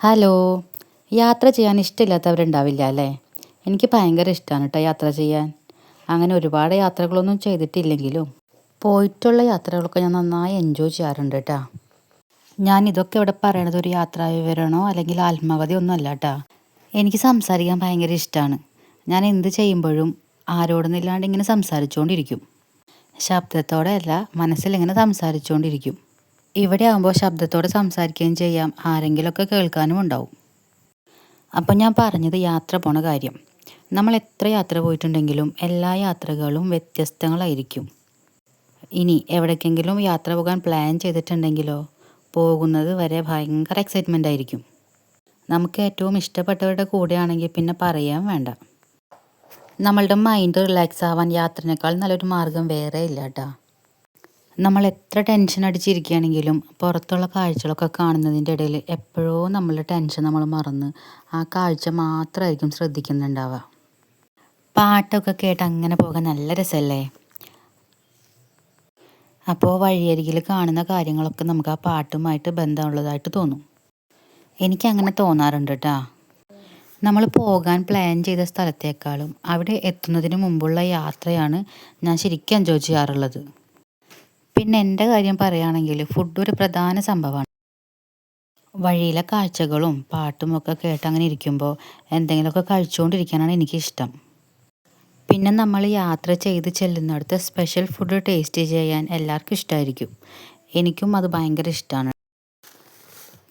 Hello. യാത്ര ചെയ്യാൻ ഇഷ്ടമില്ലാത്തവരുണ്ടാവില്ല അല്ലേ? എനിക്ക് ഭയങ്കര ഇഷ്ടമാണ് കേട്ടോ യാത്ര ചെയ്യാൻ. അങ്ങനെ ഒരുപാട് യാത്രകളൊന്നും ചെയ്തിട്ടില്ലെങ്കിലും പോയിട്ടുള്ള യാത്രകളൊക്കെ ഞാൻ നന്നായി എൻജോയ് ചെയ്യാറുണ്ട് കേട്ടോ. ഞാൻ ഇതൊക്കെ ഇവിടെ പറയണത് ഒരു യാത്രാ വിവരണമോ അല്ലെങ്കിൽ ആത്മകഥയോ ഒന്നും അല്ല കേട്ടോ. എനിക്ക് സംസാരിക്കാൻ ഭയങ്കര ഇഷ്ടമാണ്. ഞാൻ എന്ത് ചെയ്യുമ്പോഴും ആരോടൊന്നില്ലാണ്ട് ഇങ്ങനെ സംസാരിച്ചുകൊണ്ടിരിക്കും. ശബ്ദത്തോടെ അല്ല, മനസ്സിലിങ്ങനെ സംസാരിച്ചുകൊണ്ടിരിക്കും. ഇവിടെ ആകുമ്പോൾ ശബ്ദത്തോടെ സംസാരിക്കുകയും ചെയ്യാം, ആരെങ്കിലുമൊക്കെ കേൾക്കാനും ഉണ്ടാവും. അപ്പം ഞാൻ പറഞ്ഞത് യാത്ര പോണ കാര്യം. നമ്മൾ എത്ര യാത്ര പോയിട്ടുണ്ടെങ്കിലും എല്ലാ യാത്രകളും വ്യത്യസ്തങ്ങളായിരിക്കും. ഇനി എവിടേക്കെങ്കിലും യാത്ര പോകാൻ പ്ലാൻ ചെയ്തിട്ടുണ്ടെങ്കിലോ പോകുന്നത് വരെ ഭയങ്കര എക്സൈറ്റ്മെൻ്റ് ആയിരിക്കും. നമുക്ക് ഏറ്റവും ഇഷ്ടപ്പെട്ടവരുടെ കൂടെയാണെങ്കിൽ പിന്നെ പറയാൻ വേണ്ട. നമ്മളുടെ മൈൻഡ് റിലാക്സ് ആവാൻ യാത്രനേക്കാൾ നല്ലൊരു മാർഗം വേറെ ഇല്ല കേട്ടോ. നമ്മൾ എത്ര ടെൻഷൻ അടിച്ചിരിക്കുകയാണെങ്കിലും പുറത്തുള്ള കാഴ്ചകളൊക്കെ കാണുന്നതിൻ്റെ ഇടയിൽ എപ്പോഴോ നമ്മളുടെ ടെൻഷൻ നമ്മൾ മറന്ന് ആ കാഴ്ച മാത്രമായിരിക്കും ശ്രദ്ധിക്കുന്നുണ്ടാവുക. പാട്ടൊക്കെ കേട്ട് അങ്ങനെ പോകാൻ നല്ല രസമല്ലേ? അപ്പോൾ വഴിയരികിൽ കാണുന്ന കാര്യങ്ങളൊക്കെ നമുക്ക് ആ പാട്ടുമായിട്ട് ബന്ധമുള്ളതായിട്ട് തോന്നും. എനിക്കങ്ങനെ തോന്നാറുണ്ട് കേട്ടോ. നമ്മൾ പോകാൻ പ്ലാൻ ചെയ്ത സ്ഥലത്തേക്കാളും അവിടെ എത്തുന്നതിന് മുമ്പുള്ള യാത്രയാണ് ഞാൻ ശരിക്കും എൻജോയ് ചെയ്യാറുള്ളത്. പിന്നെ എൻ്റെ കാര്യം പറയുകയാണെങ്കിൽ ഫുഡ് ഒരു പ്രധാന സംഭവമാണ്. വഴിയിലെ കാഴ്ചകളും പാട്ടും ഒക്കെ കേട്ട് അങ്ങനെ ഇരിക്കുമ്പോൾ എന്തെങ്കിലുമൊക്കെ കഴിച്ചുകൊണ്ടിരിക്കാനാണ് എനിക്കിഷ്ടം. പിന്നെ നമ്മൾ യാത്ര ചെയ്ത് ചെല്ലുന്നിടത്ത് സ്പെഷ്യൽ ഫുഡ് ടേസ്റ്റ് ചെയ്യാൻ എല്ലാവർക്കും ഇഷ്ടമായിരിക്കും. എനിക്കും അത് ഭയങ്കര ഇഷ്ടമാണ്.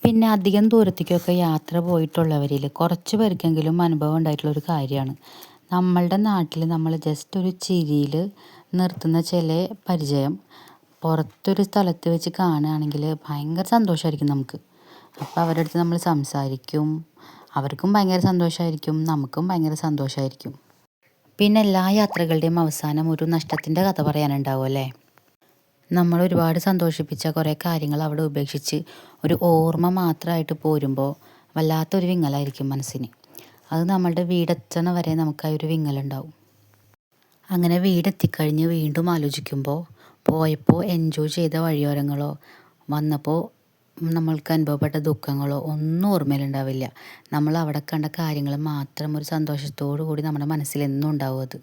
പിന്നെ അധികം ദൂരത്തേക്കൊക്കെ യാത്ര പോയിട്ടുള്ളവരിൽ കുറച്ച് പേർക്കെങ്കിലും അനുഭവം ഉണ്ടായിട്ടുള്ളൊരു കാര്യമാണ്, നമ്മളുടെ നാട്ടിൽ നമ്മൾ ജസ്റ്റ് ഒരു ചിരിയിൽ നിർത്തുന്ന ചില പരിചയം പുറത്തൊരു സ്ഥലത്ത് വെച്ച് കാണുകയാണെങ്കിൽ ഭയങ്കര സന്തോഷമായിരിക്കും നമുക്ക്. അപ്പോൾ അവരുടെ അടുത്ത് നമ്മൾ സംസാരിക്കും, അവർക്കും ഭയങ്കര സന്തോഷമായിരിക്കും, നമുക്കും ഭയങ്കര സന്തോഷമായിരിക്കും. പിന്നെ എല്ലാ യാത്രകളുടെയും അവസാനം ഒരു നഷ്ടത്തിൻ്റെ കഥ പറയാനുണ്ടാവും അല്ലേ? നമ്മൾ ഒരുപാട് സന്തോഷിപ്പിച്ച കുറേ കാര്യങ്ങൾ അവിടെ ഉപേക്ഷിച്ച് ഒരു ഓർമ്മ മാത്രമായിട്ട് പോരുമ്പോൾ വല്ലാത്തൊരു വിങ്ങലായിരിക്കും മനസ്സിന്. അത് നമ്മളുടെ വീടെത്തണ വരെ നമുക്കായി ഒരു വിങ്ങലുണ്ടാവും. അങ്ങനെ വീടെത്തിക്കഴിഞ്ഞ് വീണ്ടും ആലോചിക്കുമ്പോൾ പോയപ്പോൾ എൻജോയ് ചെയ്ത വഴിയോരങ്ങളോ വന്നപ്പോൾ നമ്മൾക്ക് അനുഭവപ്പെട്ട ദുഃഖങ്ങളോ ഒന്നും ഓർമ്മയിലുണ്ടാവില്ല. നമ്മൾ അവിടെ കണ്ട കാര്യങ്ങൾ മാത്രം ഒരു സന്തോഷത്തോടു കൂടി നമ്മുടെ മനസ്സിൽ എന്നും ഉണ്ടാവും അത്.